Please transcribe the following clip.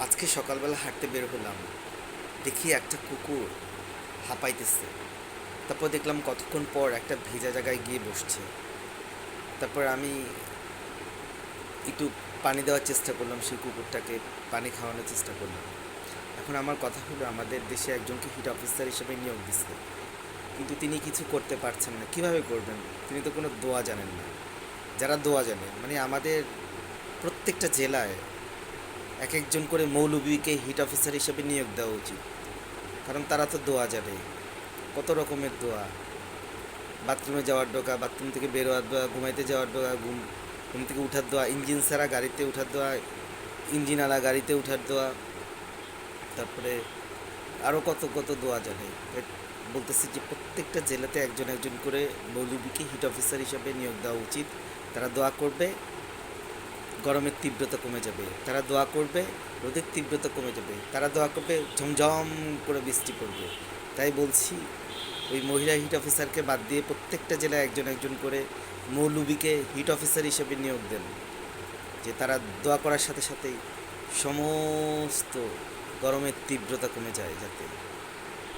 আজকে সকালবেলা হাঁটতে বের হলাম, দেখি একটা কুকুর হাঁপাইতেছে। তারপর দেখলাম কতক্ষণ পর একটা ভেজা জায়গায় গিয়ে বসছে। তারপর আমি একটু পানি দেওয়ার চেষ্টা করলাম, সেই কুকুরটাকে পানি খাওয়ানোর চেষ্টা করলাম। এখন আমার কথা হলো, আমাদের দেশে একজনকে হিট অফিসার হিসেবে নিয়োগ দিচ্ছে, কিন্তু তিনি কিছু করতে পারছেন না। কিভাবে করবেন? তিনি তো কোনো দোয়া জানেন না। যারা দোয়া জানে, মানে আমাদের প্রত্যেকটা জেলায় এক একজন করে মৌলবীকে হিট অফিসার হিসেবে নিয়োগ দেওয়া উচিত, কারণ তারা তো দোয়া জানে। কত রকমের দোয়া, বাথরুমে যাওয়ার দোয়া, বাথরুম থেকে বের হওয়ার দোয়া, ঘুমাইতে যাওয়ার দোয়া, ঘুম থেকে উঠার দোয়া, ইঞ্জিন ছাড়া গাড়িতে উঠার দোয়া, ইঞ্জিনওয়ালা গাড়িতে উঠার দোয়া, তারপরে আরও কত কত দোয়া জানে। বলতেছি যে প্রত্যেকটা জেলাতে একজন একজন করে মৌলবীকে হিট অফিসার হিসাবে নিয়োগ দেওয়া উচিত। তারা দোয়া করবে, গরমের তীব্রতা কমে যাবে। তারা দোয়া করবে, রোদের তীব্রতা কমে যাবে। তারা দোয়া করবে, ঝমঝম করে বৃষ্টি পড়বে। তাই বলছি, ওই মহিলা হিট অফিসারকে বাদ দিয়ে প্রত্যেকটা জেলায় একজন একজন করে মৌলবীকে হিট অফিসার হিসেবে নিয়োগ দেন, যে তারা দোয়া করার সাথে সাথেই সমস্ত গরমের তীব্রতা কমে যায় যাতে।